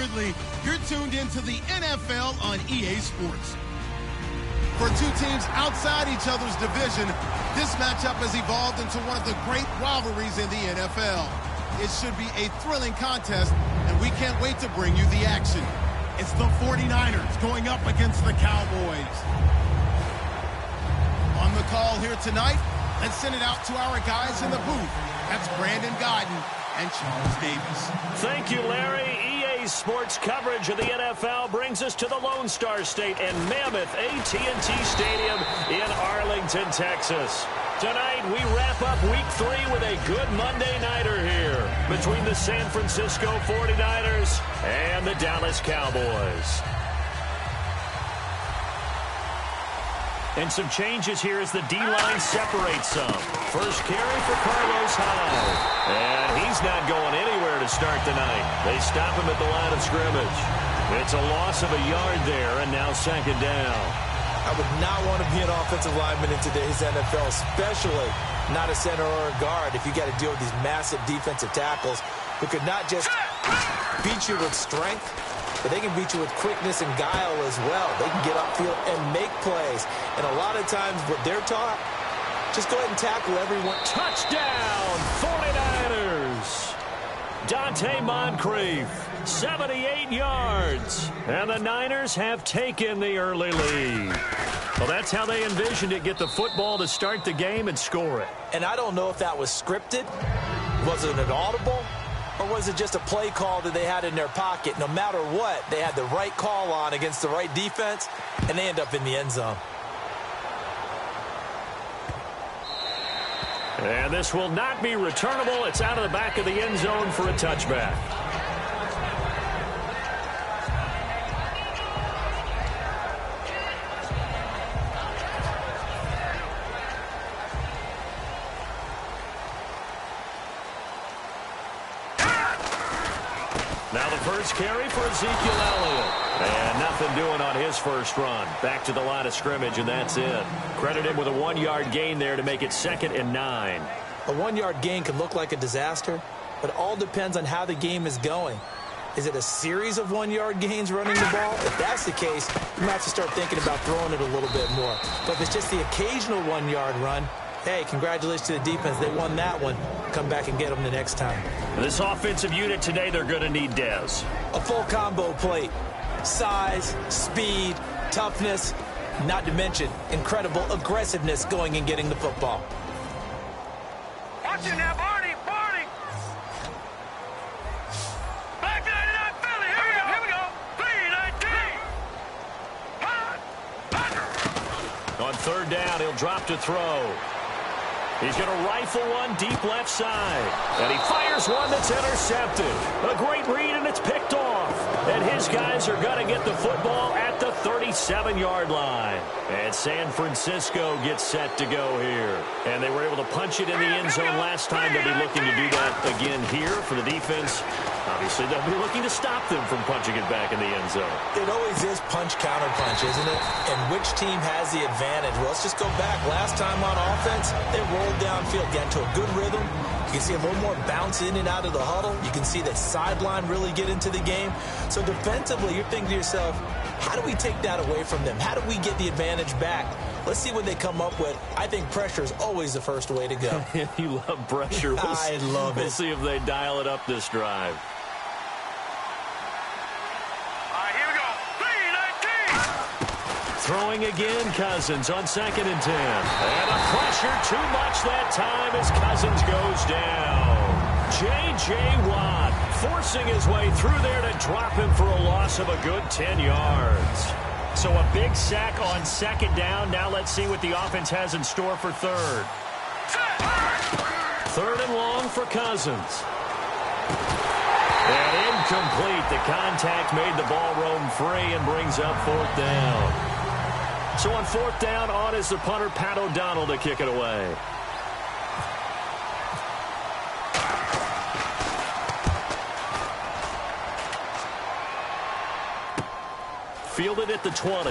Absolutely. You're tuned into the NFL on EA Sports. For two teams outside each other's division, this matchup has evolved into one of the great rivalries in the NFL. It should be a thrilling contest, and we can't wait to bring you the action. It's the 49ers going up against the Cowboys. On the call here tonight, let's send it out to our guys in the booth. That's Brandon Godden and Charles Davis. Thank you, Larry. EA Sports coverage of the NFL brings us to the Lone Star State and mammoth AT&T Stadium in Arlington, Texas. Tonight, we wrap up Week 3 with a good Monday nighter here between the San Francisco 49ers and the Dallas Cowboys. And some changes here as the D-line separates some. First carry for Carlos Hyde. And he's not going anywhere to start the night. They stop him at the line of scrimmage. It's a loss of a yard there, and now second down. I would not want to be an offensive lineman in today's NFL, especially not a center or a guard, if you got to deal with these massive defensive tackles who could not just beat you with strength, but they can beat you with quickness and guile as well. They can get upfield and make plays. And a lot of times what they're taught, just go ahead and tackle everyone. Touchdown, 49ers. Dante Moncrief, 78 yards. And the Niners have taken the early lead. Well, that's how they envisioned it. Get the football to start the game and score it. And I don't know if that was scripted. Was it an audible? Or was it just a play call that they had in their pocket? No matter what, they had the right call on against the right defense, and they end up in the end zone. And this will not be returnable. It's out of the back of the end zone for a touchback. Now the first carry for Ezekiel Elliott. And nothing doing on his first run. Back to the line of scrimmage, and that's it. Credit him with a 1-yard gain there to make it 2nd and 9. A 1-yard gain can look like a disaster, but it all depends on how the game is going. Is it a series of 1-yard gains running the ball? If that's the case, you might have to start thinking about throwing it a little bit more. But if it's just the occasional 1-yard run, hey, congratulations to the defense. They won that one. Come back and get them the next time. This offensive unit today, they're going to need Dez. A full combo plate. Size, speed, toughness, not to mention incredible aggressiveness going and getting the football. Watch it now, Barney! Barney! Black 99 Philly! Here we go! 3-19! On third down, he'll drop to throw. He's going to rifle one deep left side. And he fires one that's intercepted. A great read, and it's picked off. And his guys are going to get the football at the 37-yard line. And San Francisco gets set to go here. And they were able to punch it in the end zone last time. They'll be looking to do that again here for the defense. Obviously, they'll be looking to stop them from punching it back in the end zone. It always is punch-counter-punch, isn't it? And which team has the advantage? Well, let's just go back. Last time on offense, they rolled downfield, got into a good rhythm. You can see a little more bounce in and out of the huddle. You can see that sideline really get into the game. So defensively, you're thinking to yourself, how do we take that away from them? How do we get the advantage back? Let's see what they come up with. I think pressure is always the first way to go. You love pressure. I love it. We'll see if they dial it up this drive. Throwing again, Cousins on 2nd and 10. And a pressure too much that time as Cousins goes down. J.J. Watt forcing his way through there to drop him for a loss of a good 10 yards. So a big sack on 2nd down. Now let's see what the offense has in store for 3rd. 3rd and long for Cousins. And incomplete. The contact made the ball roam free and brings up 4th down. So on 4th down, on is the punter, Pat O'Donnell, to kick it away. Fielded at the 20.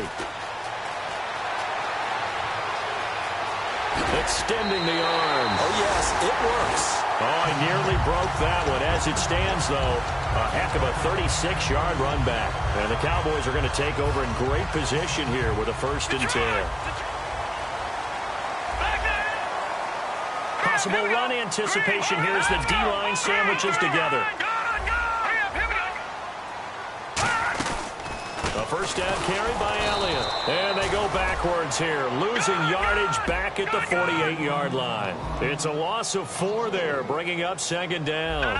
Extending the arm. Oh, yes, it works. Oh, he nearly broke that one. As it stands, though, a heck of a 36-yard run back. And the Cowboys are going to take over in great position here with a 1st and 10. Possible run anticipation here as the D-line sandwiches together. A first down carry by Elliott. And they go backwards here, losing yardage back at the 48-yard line. It's a loss of 4 there, bringing up 2nd down.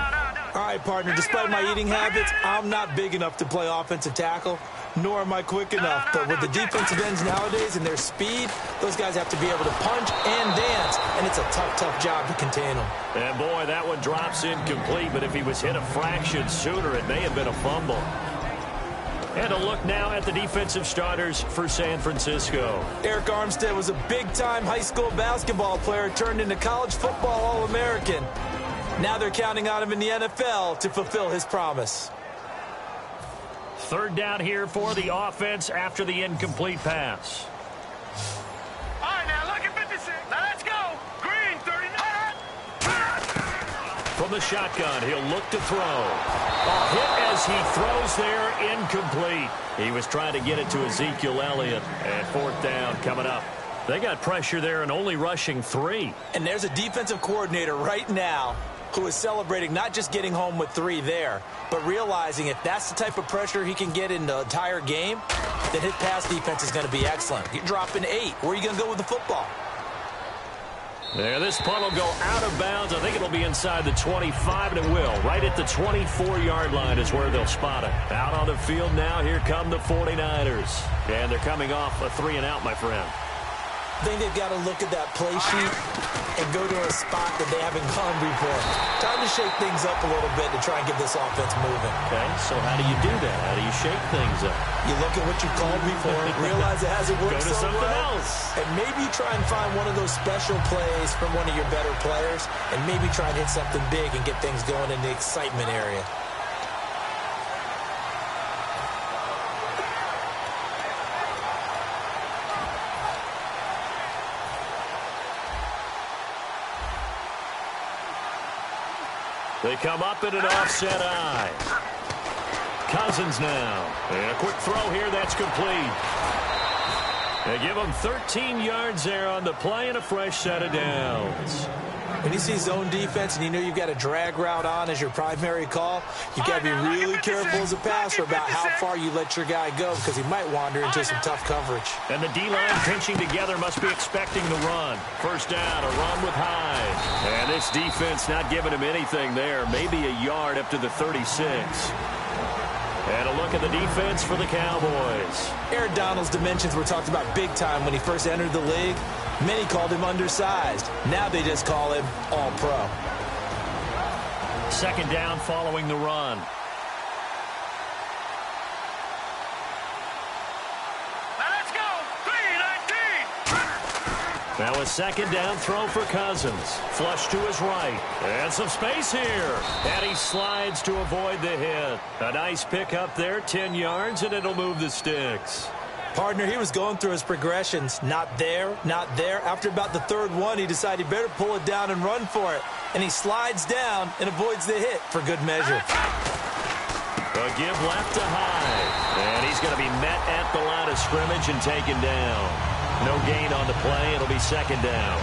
All right, partner, despite my eating habits, I'm not big enough to play offensive tackle, nor am I quick enough. But with the defensive ends nowadays and their speed, those guys have to be able to punch and dance, and it's a tough, tough job to contain them. And, boy, that one drops incomplete, but if he was hit a fraction sooner, it may have been a fumble. And a look now at the defensive starters for San Francisco. Eric Armstead was a big-time high school basketball player turned into college football All-American. Now they're counting on him in the NFL to fulfill his promise. 3rd down here for the offense after the incomplete pass. All right, now look at 56. Now let's go. Green, 39. From the shotgun, he'll look to throw. A hit as he throws there, incomplete. He was trying to get it to Ezekiel Elliott. And 4th down coming up. They got pressure there and only rushing 3. And there's a defensive coordinator right now who is celebrating not just getting home with 3 there, but realizing if that's the type of pressure he can get in the entire game, then his pass defense is going to be excellent. You're dropping 8. Where are you going to go with the football? There, this punt will go out of bounds. I think it'll be inside the 25, and it will. Right at the 24-yard line is where they'll spot it. Out on the field now, here come the 49ers. And thee coming off a 3-and-out, my friend. I think they've got to look at that play sheet and go to a spot that they haven't gone before. Time to shake things up a little bit to try and get this offense moving. Okay, so how do you do that? How do you shake things up? You look at what you called before, realize it hasn't worked so well. Go to something else. And maybe you try and find one of those special plays from one of your better players, and maybe try and hit something big and get things going in the excitement area. They come up in an offset eye. Cousins now. And a quick throw here that's complete. They give him 13 yards there on the play and a fresh set of downs. When you see zone defense and you know you've got a drag route on as your primary call, you've got to be really careful as a passer about how far you let your guy go because he might wander into some tough coverage. And the D-line pinching together must be expecting the run. 1st down, a run with Hyde. And this defense not giving him anything there. Maybe a yard up to the 36. And a look at the defense for the Cowboys. Aaron Donald's dimensions were talked about big time when he first entered the league. Many called him undersized. Now they just call him all-pro. 2nd down following the run. Let's go. 3-19. Now a 2nd down throw for Cousins. Flush to his right. And some space here. And he slides to avoid the hit. A nice pickup there, 10 yards, and it'll move the sticks. Partner, he was going through his progressions. Not there, not there. After about the 3rd one, he decided he better pull it down and run for it. And he slides down and avoids the hit for good measure. A give left to Hyde. And he's going to be met at the line of scrimmage and taken down. No gain on the play. It'll be 2nd down.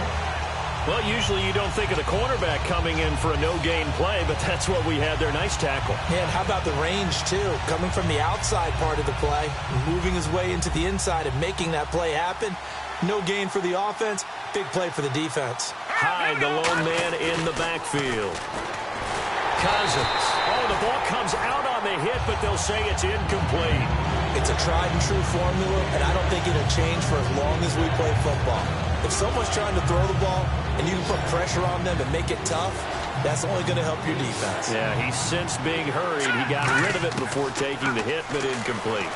Well, usually you don't think of the cornerback coming in for a no-gain play, but that's what we had there. Nice tackle. Yeah, and how about the range, too? Coming from the outside part of the play, moving his way into the inside and making that play happen. No gain for the offense, big play for the defense. Hyde, the lone man in the backfield. Cousins. Oh, the ball comes out on the hit, but they'll say it's incomplete. It's a tried-and-true formula, and I don't think it'll change for as long as we play football. If someone's trying to throw the ball and you can put pressure on them and make it tough, that's only going to help your defense. Yeah, he sensed being hurried. He got rid of it before taking the hit, but incomplete.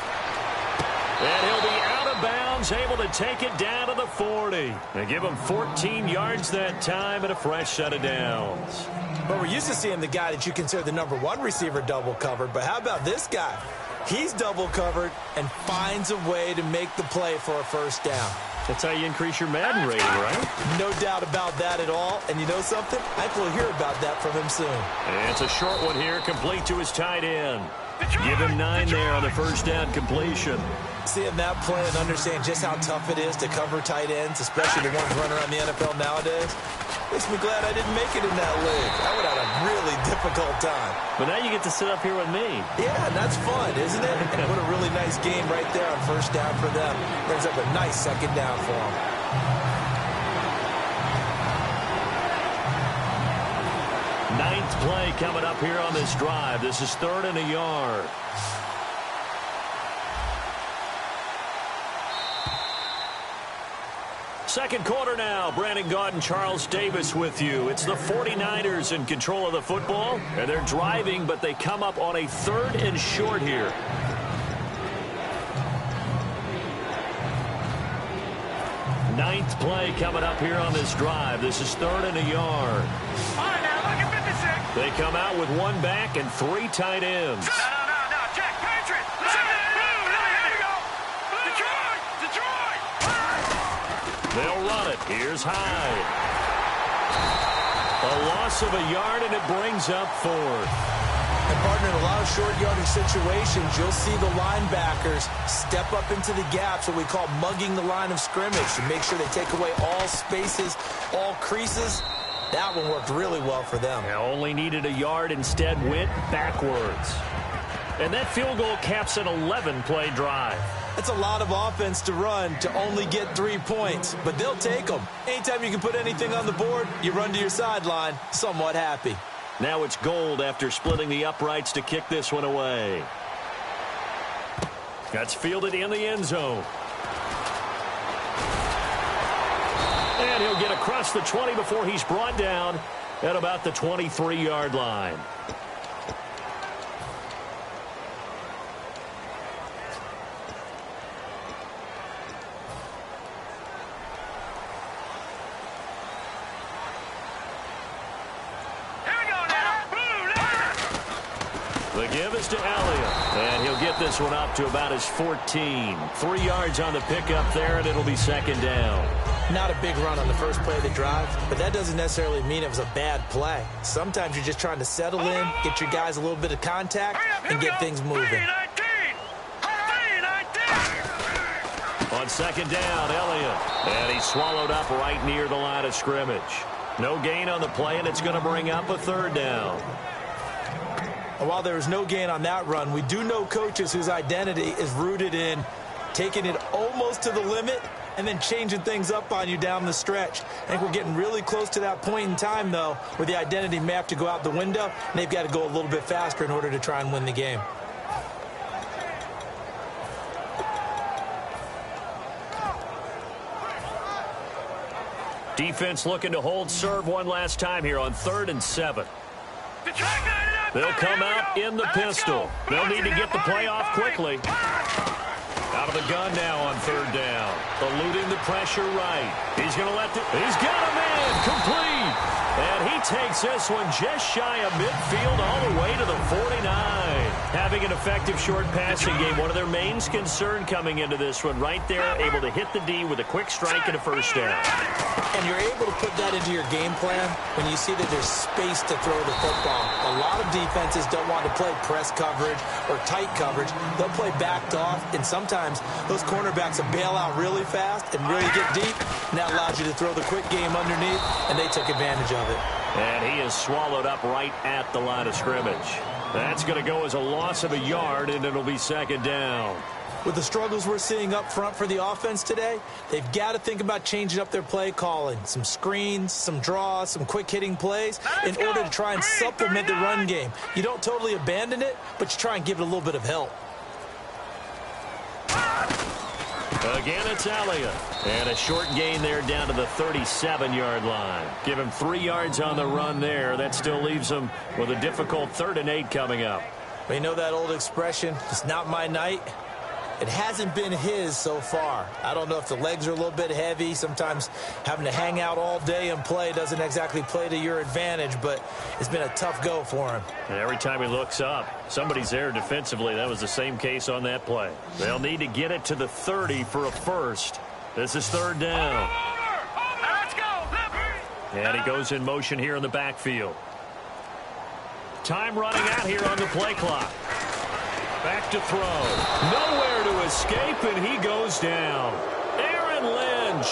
And he'll be out of bounds, able to take it down to the 40. They give him 14 yards that time and a fresh set of downs. But we're used to seeing the guy that you consider the #1 receiver double covered. But how about this guy? He's double covered and finds a way to make the play for a 1st down. That's how you increase your Madden rating, right? No doubt about that at all. And you know something? I think we'll hear about that from him soon. And it's a short one here, complete to his tight end. Give him 9 there on the first down completion. Seeing that play and understand just how tough it is to cover tight ends, especially the ones running around the NFL nowadays, makes me glad I didn't make it in that league. I would have had a really difficult time. But now you get to sit up here with me. Yeah, and that's fun, isn't it? And what a really nice game right there on first down for them. Brings up a nice second down for them. Ninth play coming up here on this drive. This is 3rd and a yard. Second quarter now. Brandon Gaudin, Charles Davis with you. It's the 49ers in control of the football, and they're driving, but they come up on a 3rd and short here. Ninth play coming up here on this drive. This is 3rd and a yard. All right, now, look at 56. They come out with 1 back and 3 tight ends. No, Jack, Patriot. Here we go. Detroit. They'll run it. Here's Hyde. A loss of a yard, and it brings up 4th. And, partner, in a lot of short yardage situations, you'll see the linebackers step up into the gaps, what we call mugging the line of scrimmage, to make sure they take away all spaces, all creases. That one worked really well for them. Now only needed a yard, instead went backwards. And that field goal caps an 11-play drive. That's a lot of offense to run to only get 3 points, but they'll take them. Anytime you can put anything on the board, you run to your sideline somewhat happy. Now it's Gold after splitting the uprights to kick this one away. That's fielded in the end zone. And he'll get across the 20 before he's brought down at about the 23-yard line. The give is to Elliott, and he'll get this one up to about his 14. 3 yards on the pickup there, and it'll be 2nd down. Not a big run on the first play of the drive, but that doesn't necessarily mean it was a bad play. Sometimes you're just trying to settle in, get your guys a little bit of contact, and get things moving. On 2nd down, Elliott, and he's swallowed up right near the line of scrimmage. No gain on the play, and it's going to bring up a 3rd down. While there was no gain on that run, we do know coaches whose identity is rooted in taking it almost to the limit and then changing things up on you down the stretch. I think we're getting really close to that point in time, though, where the identity may have to go out the window, and they've got to go a little bit faster in order to try and win the game. Defense looking to hold serve one last time here on 3rd and 7. They'll come out in the pistol. They'll need to get the play off quickly. Out of the gun now on 3rd down. Eluding the pressure right. He's going to let he's got him in. Complete. And he takes this one just shy of midfield all the way to the 49. Having an effective short passing game, one of their main concern coming into this one, right there, able to hit the D with a quick strike and a 1st down. And you're able to put that into your game plan when you see that there's space to throw the football. A lot of defenses don't want to play press coverage or tight coverage. They'll play backed off, and sometimes those cornerbacks will bail out really fast and really get deep, and that allows you to throw the quick game underneath, and they took advantage of it. And he is swallowed up right at the line of scrimmage. That's going to go as a loss of a yard, and it'll be 2nd down. With the struggles we're seeing up front for the offense today, they've got to think about changing up their play calling. Some screens, some draws, some quick-hitting plays in order to try and supplement the run game. You don't totally abandon it, but you try and give it a little bit of help. Again, it's Elliott. And a short gain there down to the 37-yard line. Give him 3 yards on the run there. That still leaves him with a difficult 3rd and 8 coming up. Well, you know that old expression, it's not my night. It hasn't been his so far. I don't know if the legs are a little bit heavy. Sometimes having to hang out all day and play doesn't exactly play to your advantage, but it's been a tough go for him. And every time he looks up, somebody's there defensively. That was the same case on that play. They'll need to get it to the 30 for a 1st. This is third down. Let's go. And he goes in motion here in the backfield. Time running out here on the play clock. Back to throw. Nowhere to escape, and he goes down. Aaron Lynch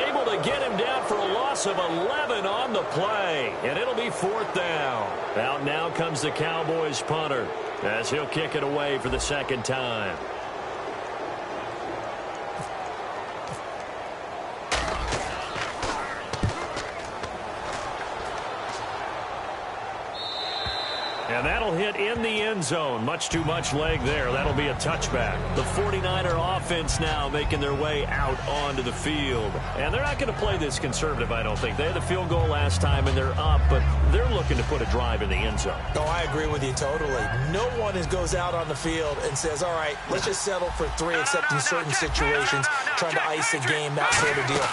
able to get him down for a loss of 11 on the play. And it'll be fourth down. Out now comes the Cowboys punter as he'll kick it away for the second time. And that'll hit in the end zone. Much too much leg there. That'll be a touchback. The 49er offense now making their way out onto the field. And they're not going to play this conservative, I don't think. They had the field goal last time, and they're up, but they're looking to put a drive in the end zone. No, I agree with you totally. No one goes out on the field and says, all right, let's just settle for 3, except in certain situations, trying to ice a game, that sort of deal.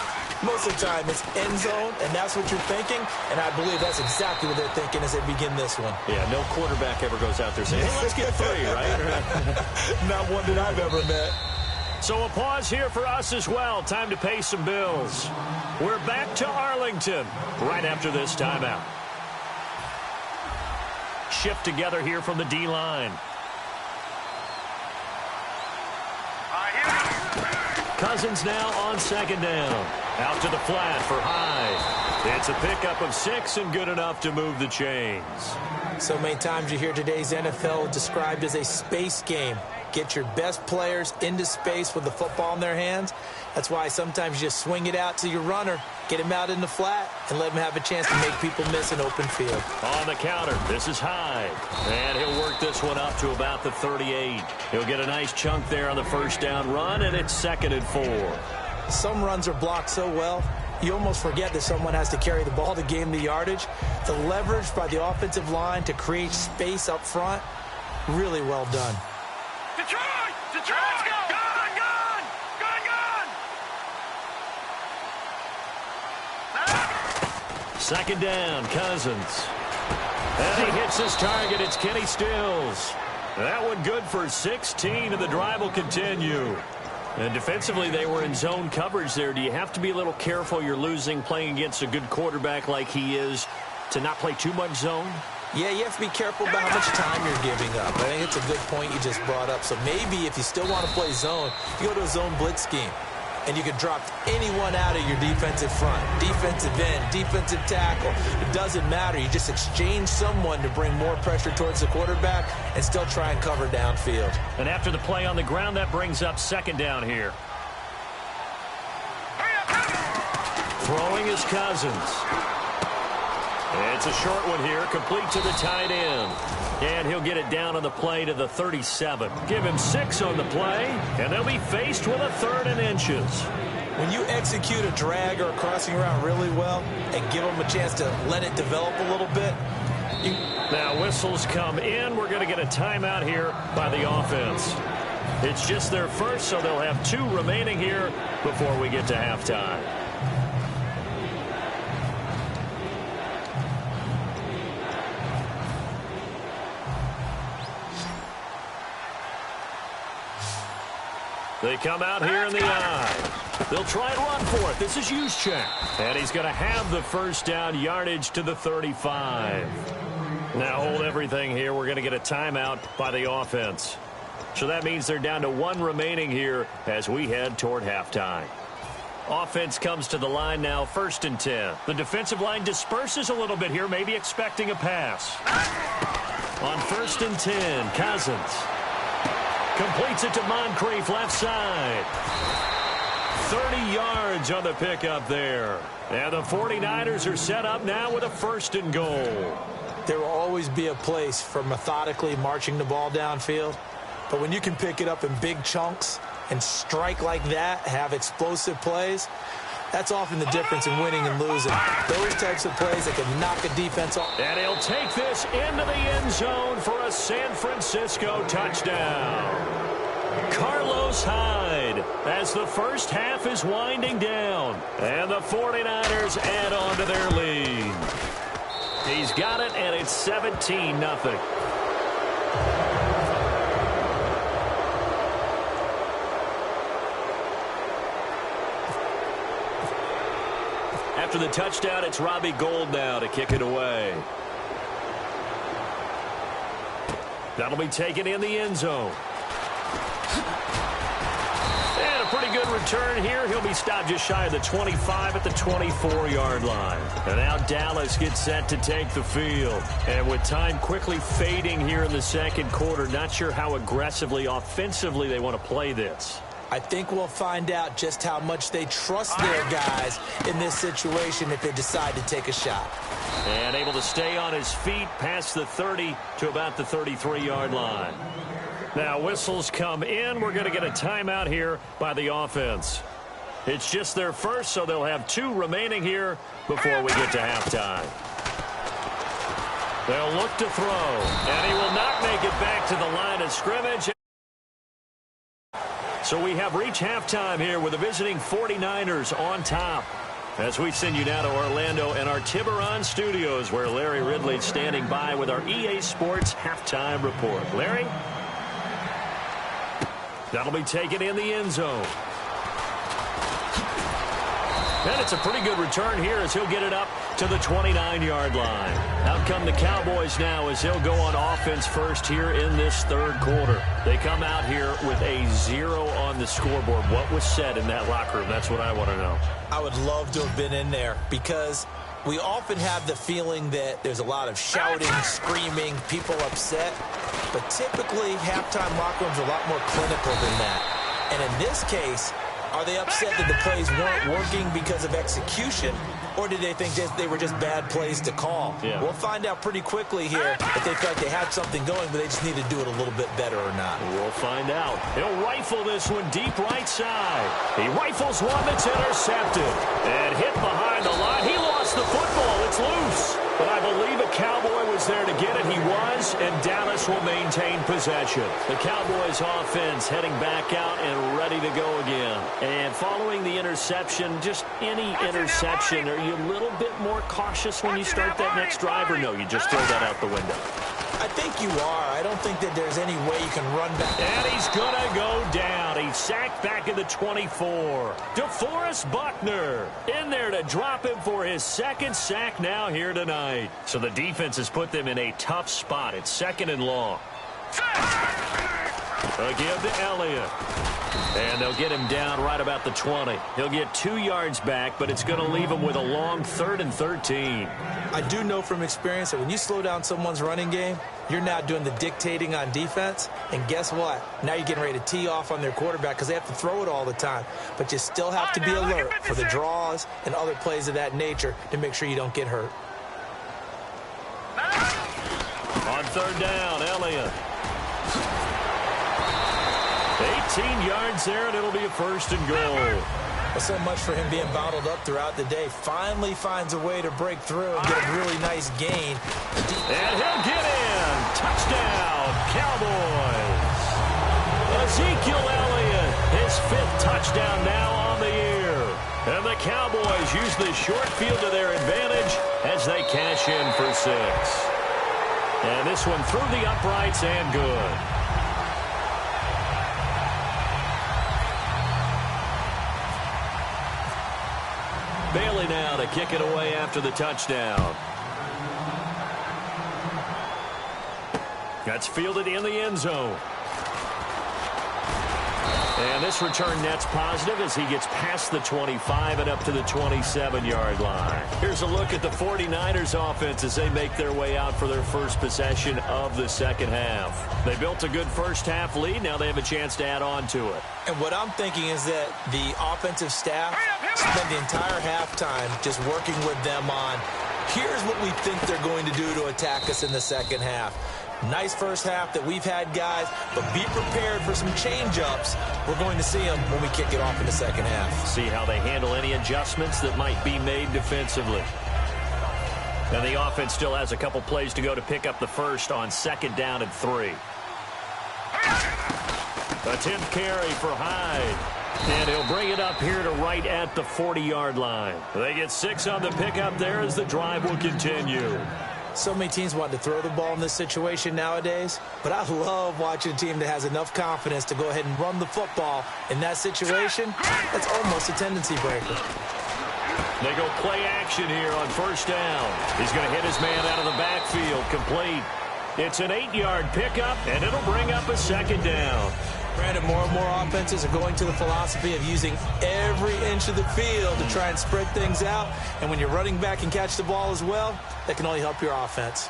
Most of the time, it's end zone, and that's what you're thinking, and I believe that's exactly what they're thinking as they begin this one. Yeah, no quarterback ever goes out there saying, hey, let's get 3, right? Not one that I've ever met. So a pause here for us as well. Time to pay some bills. We're back to Arlington right after this timeout. Shift together here from the D-line. Cousins now on second down. Out to the flat for Hyde. It's a pickup of 6 and good enough to move the chains. So many times you hear today's NFL described as a space game. Get your best players into space with the football in their hands. That's why sometimes you just swing it out to your runner, get him out in the flat, and let him have a chance to make people miss an open field. On the counter, this is Hyde. And he'll work this one up to about the 38. He'll get a nice chunk there on the first down run, and it's 2nd and 4. Some runs are blocked so well, you almost forget that someone has to carry the ball to gain the yardage. The leverage by the offensive line to create space up front, really well done. Detroit! Detroit! Let's go! Gun! Gun! Gun! Gun! Second down, Cousins. And he hits his target. It's Kenny Stills. That one good for 16, and the drive will continue. And defensively, they were in zone coverage there. Do you have to be a little careful? You're losing, playing against a good quarterback like he is, to not play too much zone? Yeah, you have to be careful about how much time you're giving up. I think it's a good point you just brought up. So maybe if you still want to play zone, you go to a zone blitz scheme. And you can drop anyone out of your defensive front. Defensive end, defensive tackle. It doesn't matter. You just exchange someone to bring more pressure towards the quarterback and still try and cover downfield. And after the play on the ground, that brings up second down here. Throwing is Cousins. It's a short one here, complete to the tight end. And he'll get it down on the play to the 37. Give him 6 on the play, and they'll be faced with a 3rd and inches. When you execute a drag or a crossing route really well and give them a chance to let it develop a little bit. Now whistles come in. We're going to get a timeout here by the offense. It's just their first, so they'll have 2 remaining here before we get to halftime. They come out here in the eye. They'll try and run for it. This is Juszczyk. And he's going to have the first down, yardage to the 35. Now hold everything here. We're going to get a timeout by the offense. So that means they're down to 1 remaining here as we head toward halftime. Offense comes to the line now, 1st and 10. The defensive line disperses a little bit here, maybe expecting a pass. On 1st and 10, Cousins. Completes it to Moncrief, left side. 30 yards on the pickup there. And the 49ers are set up now with a 1st and goal. There will always be a place for methodically marching the ball downfield. But when you can pick it up in big chunks and strike like that, have explosive plays, that's often the difference in winning and losing. Those types of plays that can knock a defense off. And he'll take this into the end zone for a San Francisco touchdown. Carlos Hyde as the first half is winding down. And the 49ers add on to their lead. He's got it, and it's 17-0. after the touchdown, it's Robbie Gould now to kick it away. That'll be taken in the end zone. And a pretty good return here. He'll be stopped just shy of the 25 at the 24-yard line. And now Dallas gets set to take the field. And with time quickly fading here in the second quarter, not sure how aggressively, offensively they want to play this. I think we'll find out just how much they trust their guys in this situation if they decide to take a shot. And able to stay on his feet past the 30 to about the 33-yard line. Now whistles come in. We're going to get a timeout here by the offense. It's just their first, so they'll have 2 remaining here before we get to halftime. They'll look to throw, and he will not make it back to the line of scrimmage. So we have reached halftime here with the visiting 49ers on top. As we send you now to Orlando and our Tiburon studios, where Larry Ridley's standing by with our EA Sports halftime report. Larry? That'll be taken in the end zone. And it's a pretty good return here as he'll get it up to the 29-yard line. Out come the Cowboys now as they'll go on offense first here in this third quarter. They come out here with a 0 on the scoreboard. What was said in that locker room? That's what I want to know. I would love to have been in there because we often have the feeling that there's a lot of shouting, screaming, people upset. But typically, halftime locker rooms are a lot more clinical than that. And in this case, are they upset that the plays weren't working because of execution, or did they think they were just bad plays to call? Yeah. We'll find out pretty quickly here if they feel like they had something going, but they just need to do it a little bit better or not. We'll find out. He'll rifle this one deep right side. He rifles one that's intercepted and hit behind the line. He lost the football. It's loose. But I believe a Cowboy was there to get it. He was, and Dallas will maintain possession. The Cowboys offense heading back out and ready to go again. And following the interception, just any interception, are you a little bit more cautious when you start that next drive, or no, you just throw that out the window? I think you are. I don't think that there's any way you can run back. And he's going to go down. He's sacked back at the 24. DeForest Buckner in there to drop him for his second sack now here tonight. So the defense has put them in a tough spot. It's 2nd and long. Again to Elliott. And they'll get him down right about the 20. He'll get 2 yards back, but it's going to leave him with a long 3rd and 13. I do know from experience that when you slow down someone's running game, you're now doing the dictating on defense. And guess what? Now you're getting ready to tee off on their quarterback because they have to throw it all the time. But you still have to be alert for the draws and other plays of that nature to make sure you don't get hurt. On 3rd down, Elliott. 18 yards there, and it'll be a 1st and goal. Well, so much for him being bottled up throughout the day. Finally finds a way to break through and get a really nice gain. And he'll get in. Touchdown, Cowboys. Ezekiel Elliott, his 5th touchdown now on the year. And the Cowboys use the short field to their advantage as they cash in for 6. And this one through the uprights and good. Bailey now to kick it away after the touchdown. That's fielded in the end zone. And this return net's positive as he gets past the 25 and up to the 27-yard line. Here's a look at the 49ers offense as they make their way out for their first possession of the second half. They built a good first half lead. Now they have a chance to add on to it. And what I'm thinking is that the offensive staff spent the entire halftime just working with them on, here's what we think they're going to do to attack us in the second half. Nice first half that we've had, guys, but be prepared for some change-ups. We're going to see them when we kick it off in the second half. See how they handle any adjustments that might be made defensively. And the offense still has a couple plays to go to pick up the first on 2nd down and 3. A 10th carry for Hyde. And he'll bring it up here to right at the 40-yard line. They get 6 on the pickup there as the drive will continue. So many teams want to throw the ball in this situation nowadays, but I love watching a team that has enough confidence to go ahead and run the football in that situation. That's almost a tendency breaker. They go play action here on first down. He's going to hit his man out of the backfield, complete. It's an 8-yard pickup, and it'll bring up a second down. Granted, more and more offenses are going to the philosophy of using every inch of the field to try and spread things out. And when you're running back and catch the ball as well, that can only help your offense.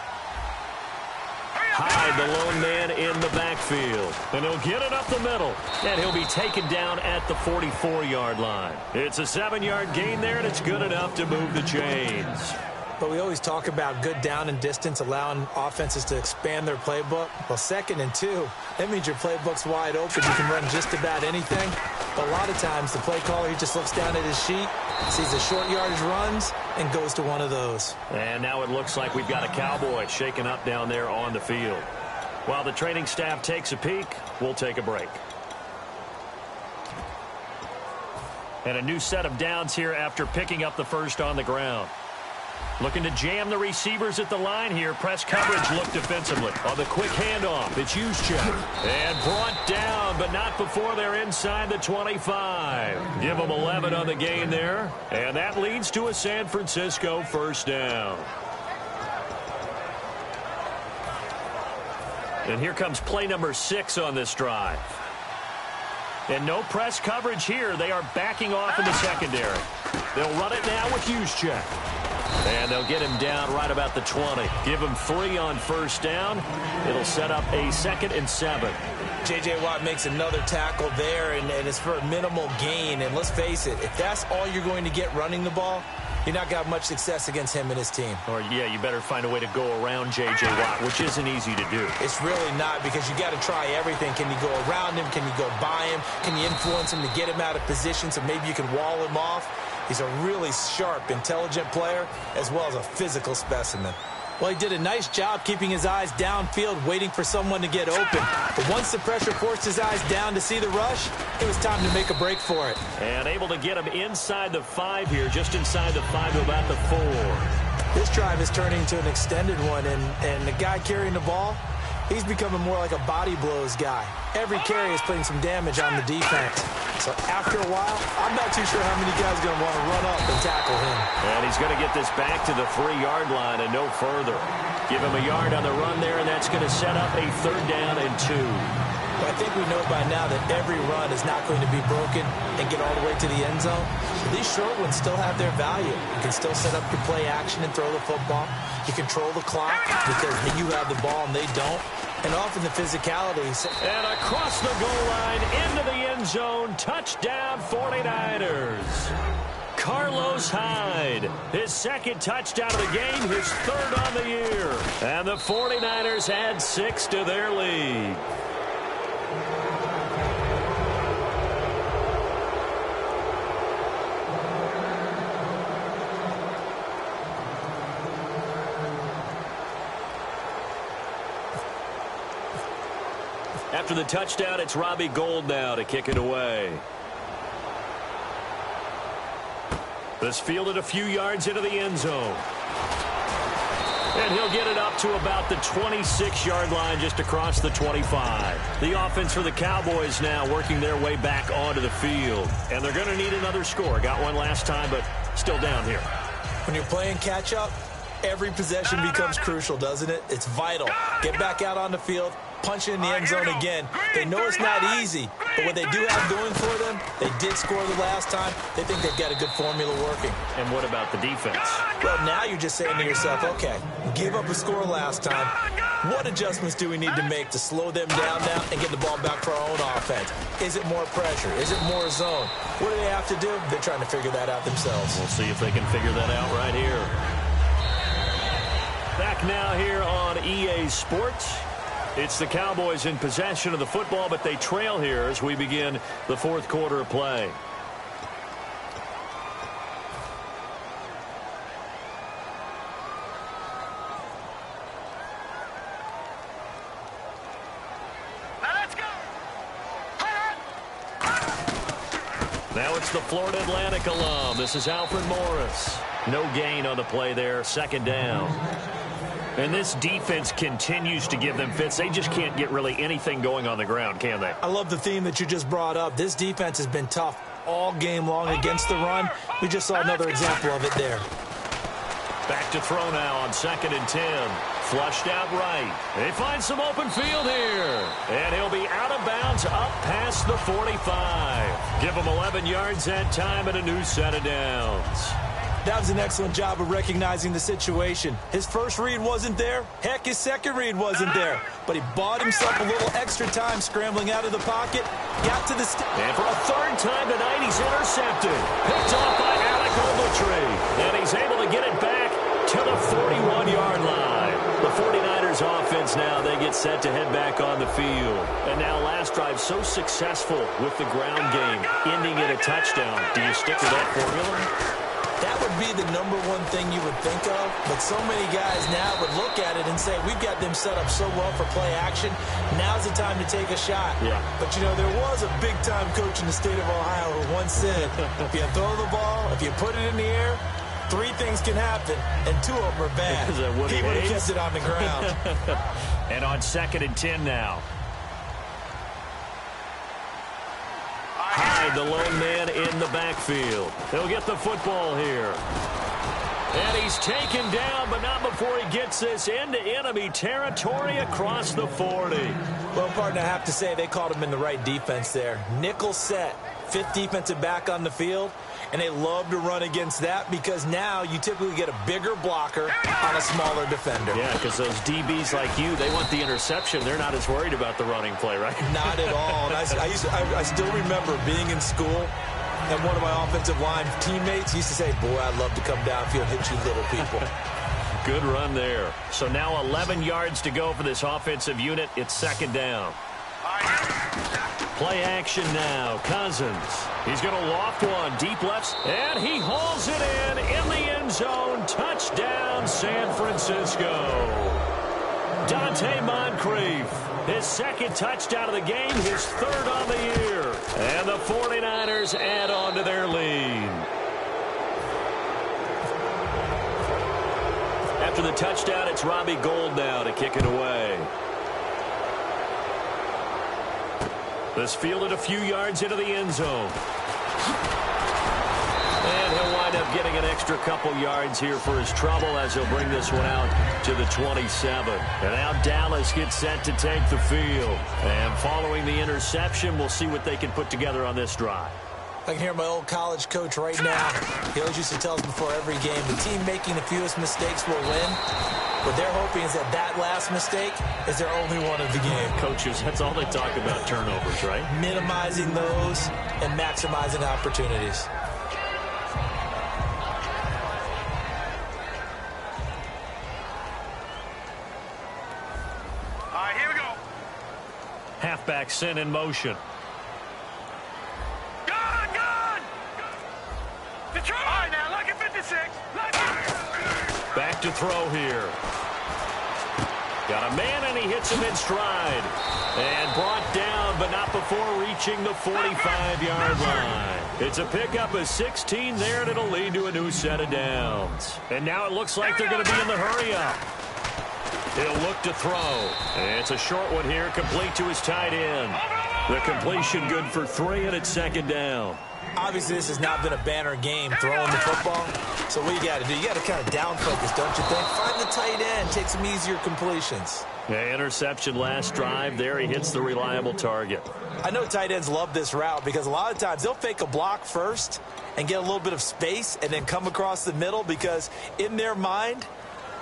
Hyde, the lone man in the backfield. And he'll get it up the middle. And he'll be taken down at the 44-yard line. It's a 7-yard gain there, and it's good enough to move the chains. But we always talk about good down and distance, allowing offenses to expand their playbook. Well, 2nd and 2, that means your playbook's wide open. You can run just about anything. But a lot of times, the play caller, he just looks down at his sheet, sees the short yardage runs, and goes to one of those. And now it looks like we've got a Cowboy shaken up down there on the field. While the training staff takes a peek, we'll take a break. And a new set of downs here after picking up the first on the ground. Looking to jam the receivers at the line here. Press coverage look defensively. On the quick handoff, it's Juszczyk. And brought down, but not before they're inside the 25. Give them 11 on the gain there. And that leads to a San Francisco first down. And here comes play number 6 on this drive. And no press coverage here. They are backing off in the secondary. They'll run it now with Juszczyk. And they'll get him down right about the 20. Give him 3 on first down. It'll set up a 2nd and 7. J.J. Watt makes another tackle there, and it's for a minimal gain. And let's face it, if that's all you're going to get running the ball, you're not going to have much success against him and his team. Or, yeah, you better find a way to go around J.J. Watt, which isn't easy to do. It's really not, because you got to try everything. Can you go around him? Can you go by him? Can you influence him to get him out of position so maybe you can wall him off? He's a really sharp, intelligent player, as well as a physical specimen. Well, he did a nice job keeping his eyes downfield, waiting for someone to get open. But once the pressure forced his eyes down to see the rush, it was time to make a break for it. And able to get him inside the 5 here, just inside the 5 to about the 4. This drive is turning into an extended one, and the guy carrying the ball, he's becoming more like a body blows guy. Every carry is putting some damage on the defense. So after a while, I'm not too sure how many guys are going to want to run up and tackle him. And he's going to get this back to the 3-yard line and no further. Give him a yard on the run there, and that's going to set up a 3rd down and 2. But I think we know by now that every run is not going to be broken and get all the way to the end zone. But these short ones still have their value. You can still set up your play action and throw the football. You control the clock because you have the ball and they don't. And often the physicality. And across the goal line, into the end zone, touchdown 49ers. Carlos Hyde, his 2nd touchdown of the game, his 3rd on the year. And the 49ers add 6 to their lead. After the touchdown, it's Robbie Gould now to kick it away. This fielded a few yards into the end zone. And he'll get it up to about the 26-yard line, just across the 25. The offense for the Cowboys now working their way back onto the field. And they're going to need another score. Got one last time, but still down here. When you're playing catch-up, every possession becomes crucial, doesn't it? It's vital. Get back out on the field, punch it in the end zone again. They know it's not easy, but what they do have going for them, they did score the last time. They think they've got a good formula working. And what about the defense? Well, now you're just saying to yourself, okay, give up a score last time. What adjustments do we need to make to slow them down now and get the ball back for our own offense? Is it more pressure? Is it more zone? What do they have to do? They're trying to figure that out themselves. We'll see if they can figure that out right here. Back now here on EA Sports. It's the Cowboys in possession of the football, but they trail here as we begin the 4th quarter of play. Now it's the Florida Atlantic alum. This is Alfred Morris. No gain on the play there. 2nd down. And this defense continues to give them fits. They just can't get really anything going on the ground, can they? I love the theme that you just brought up. This defense has been tough all game long against the run. We just saw another example of it there. Back to throw now on 2nd and 10. Flushed out right. They find some open field here. And he'll be out of bounds up past the 45. Give him 11 yards that time and a new set of downs. That was an excellent job of recognizing the situation. His first read wasn't there. Heck, his second read wasn't there. But he bought himself a little extra time scrambling out of the pocket. Got to the... And for a third time tonight, he's intercepted. Picked off by Alec Ogletree. And he's able to get it back to the 41-yard line. The 49ers offense now, they get set to head back on the field. And now last drive so successful with the ground game, ending in a touchdown. Do you stick with that formula? That would be the number one thing you would think of, but so many guys now would look at it and say, we've got them set up so well for play action, now's the time to take a shot. Yeah. But, you know, there was a big-time coach in the state of Ohio who once said, if you throw the ball, if you put it in the air, 3 things can happen, and 2 of them are bad. He would have kept it on the ground. And on 2nd and 10 now. Hyde, the lone man in the backfield. He'll get the football here. And he's taken down, but not before he gets this into enemy territory across the 40. Well, partner, I have to say they called him in the right defense there. Nickel set, 5th defensive back on the field, and they love to run against that because now you typically get a bigger blocker on a smaller defender. Yeah, because those DBs like you, they want the interception. They're not as worried about the running play, right? Not at all. And I still remember being in school, and one of my offensive line teammates used to say, boy, I'd love to come downfield and hit you little people. Good run there. So now 11 yards to go for this offensive unit. It's 2nd down. Play action now. Cousins. He's going to loft one. Deep left. And he hauls it in the end zone. Touchdown, San Francisco. Dante Moncrief. His 2nd touchdown of the game. His 3rd on the year. And the 49ers add on to their lead. After the touchdown, it's Robbie Gould now to kick it away. This fielded a few yards into the end zone. And he'll wind up getting an extra couple yards here for his trouble as he'll bring this one out to the 27. And now Dallas gets set to take the field. And following the interception, we'll see what they can put together on this drive. I can hear my old college coach right now. He always used to tell us before every game, the team making the fewest mistakes will win. What they're hoping is that last mistake is their only one of the game. Coaches, that's all they talk about, turnovers, right? Minimizing those and maximizing opportunities. All right, here we go. Halfback sent in motion. Detroit! All right, now, lucky 56. Back to throw here. Got a man, and he hits him in stride. And brought down, but not before reaching the 45-yard line. It's a pickup of 16 there, and it'll lead to a new set of downs. And now it looks like they're going to be in the hurry-up. He'll look to throw. And it's a short one here, complete to his tight end. The completion good for 3, and it's 2nd down. Obviously, this has not been a banner game throwing the football. So what you got to do, you got to kind of down focus, don't you think? Find the tight end, take some easier completions. Yeah, interception last drive. There he hits the reliable target. I know tight ends love this route because a lot of times they'll fake a block first and get a little bit of space and then come across the middle because in their mind,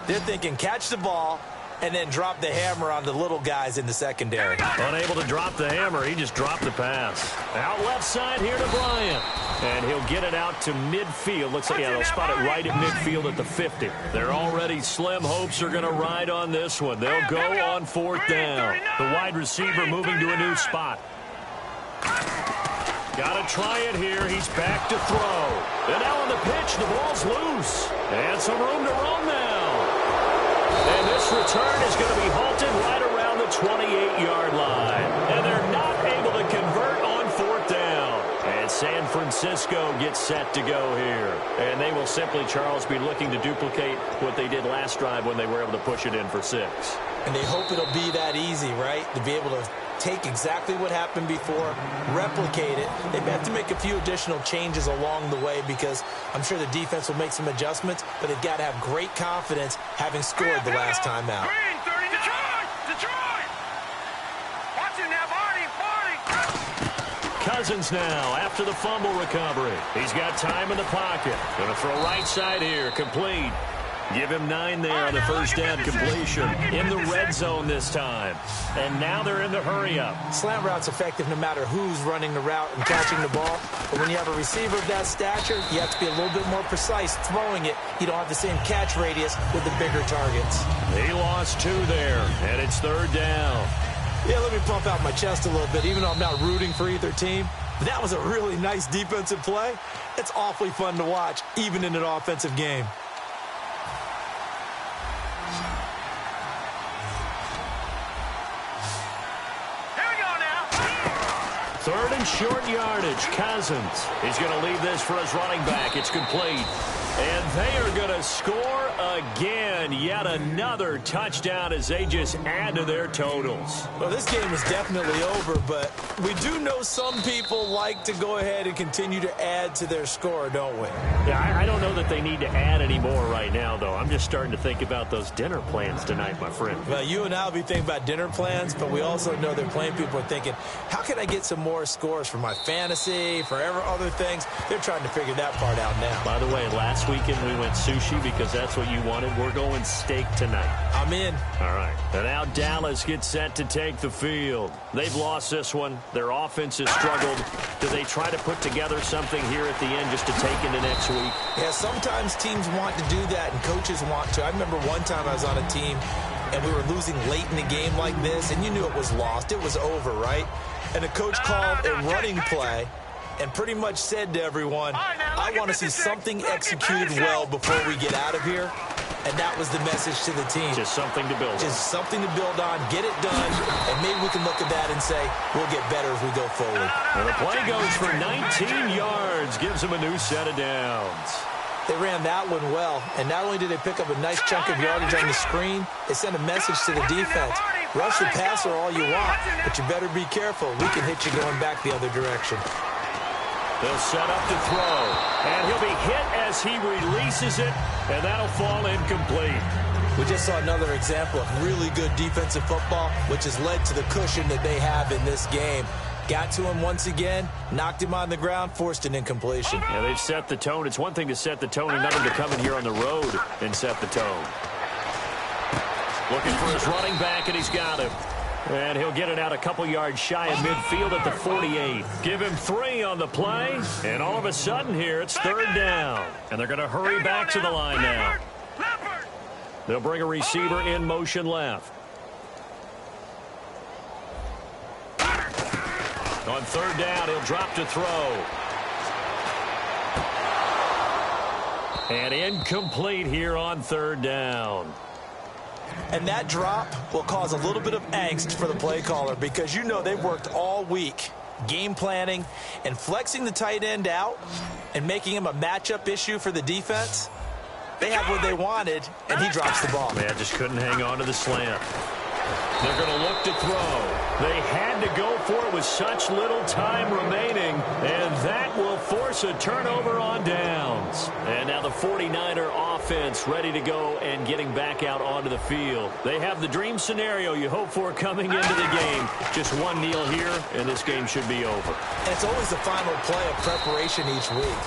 they're thinking catch the ball and then drop the hammer on the little guys in the secondary. Unable to drop the hammer, he just dropped the pass. Out left side here to Bryant. And he'll get it out to midfield. Looks like they'll spot it right at midfield at the 50. They're already slim hopes are going to ride on this one. They'll go on 4th down. The wide receiver moving to a new spot. Got to try it here. He's back to throw. And now on the pitch, the ball's loose. And some room to roam now. And this return is going to be halted right around the 28-yard line. And they're not able to convert on 4th down. And San Francisco gets set to go here. And they will simply, Charles, be looking to duplicate what they did last drive when they were able to push it in for 6. And they hope it'll be that easy, right? To be able to take exactly what happened before, replicate it. They may have to make a few additional changes along the way because I'm sure the defense will make some adjustments, but they've got to have great confidence having scored the last time out. Green, 30, Detroit! Watch it now, Barney! Cousins now after the fumble recovery. He's got time in the pocket. Going to throw right side here, complete. Give him 9 there on the first down completion. In the red zone this time. And now they're in the hurry-up. Slant route's effective no matter who's running the route and catching the ball. But when you have a receiver of that stature, you have to be a little bit more precise throwing it. You don't have the same catch radius with the bigger targets. He lost 2 there, and it's 3rd down. Yeah, let me pump out my chest a little bit, even though I'm not rooting for either team. That was a really nice defensive play. It's awfully fun to watch, even in an offensive game. Third and short yardage. Cousins. He's going to leave this for his running back. It's complete. And they are going to score again. Yet another touchdown as they just add to their totals. Well, this game is definitely over, but we do know some people like to go ahead and continue to add to their score, don't we? Yeah, I don't know that they need to add any more right now, though. I'm just starting to think about those dinner plans tonight, my friend. Well, you and I will be thinking about dinner plans, but we also know they're playing people are thinking, how can I get some more scores for my fantasy, for other things? They're trying to figure that part out now. By the way, last weekend we went sushi because that's what you wanted. We're going steak tonight. I'm in. All right. And now Dallas gets set to take the field. They've lost this one. Their offense has struggled. Do they try to put together something here at the end just to take into next week? Yeah, sometimes teams want to do that and coaches want to. I remember one time I was on a team and we were losing late in the game like this, and you knew it was lost. It was over, right? And the coach called a running play and pretty much said to everyone, I want to see something executed well before we get out of here. And that was the message to the team. Just something to build on. Just something to build on, get it done, and maybe we can look at that and say, we'll get better as we go forward. And the play goes for 19 yards, gives them a new set of downs. They ran that one well, and not only did they pick up a nice chunk of yardage on the screen, they sent a message to the defense. Rush the passer all you want, but you better be careful. We can hit you going back the other direction. They'll set up to throw, and he'll be hit as he releases it, and that'll fall incomplete. We just saw another example of really good defensive football, which has led to the cushion that they have in this game. Got to him once again, knocked him on the ground, forced an incompletion. Yeah, they've set the tone. It's one thing to set the tone, another to come in here on the road and set the tone. Looking for his running back, and he's got him. And he'll get it out a couple yards shy of midfield at the 48. Give him 3 on the play, and all of a sudden here, it's 3rd down. And they're going to hurry back to the line now. They'll bring a receiver in motion left. On 3rd down, he'll drop to throw. And incomplete here on 3rd down. And that drop will cause a little bit of angst for the play caller because you know they've worked all week game planning and flexing the tight end out and making him a matchup issue for the defense. They have what they wanted, and he drops the ball. Man, just couldn't hang on to the slant. They're going to look to throw. They had to go for it with such little time remaining, and that will force a turnover on downs. And now the 49er offense ready to go and getting back out onto the field. They have the dream scenario you hope for coming into the game. Just one kneel here, and this game should be over. And it's always the final play of preparation each week.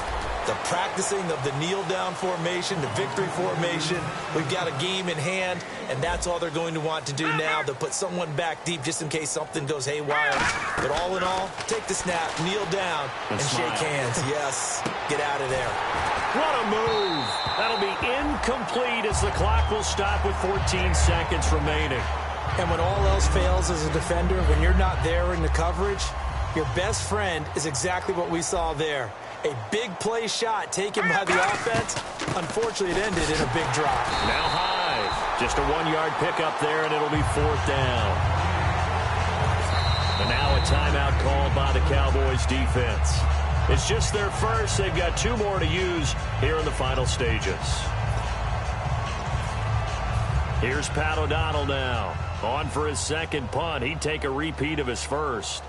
The practicing of the kneel-down formation, the victory formation. We've got a game in hand, and that's all they're going to want to do now, to put someone back deep just in case something goes haywire. But all in all, take the snap, kneel down, and shake hands. Yes, get out of there. What a move. That'll be incomplete as the clock will stop with 14 seconds remaining. And when all else fails as a defender, when you're not there in the coverage, your best friend is exactly what we saw there. A big play shot taken by the offense. Unfortunately, it ended in a big drop. Now high. Just a 1-yard pickup there, and it'll be 4th down. And now a timeout called by the Cowboys defense. It's just their first. They've got 2 more to use here in the final stages. Here's Pat O'Donnell now On for his second punt. He'd take a repeat of his first.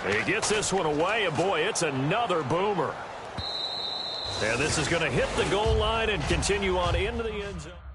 He gets this one away, and boy, it's another boomer. And this is going to hit the goal line and continue on into the end zone.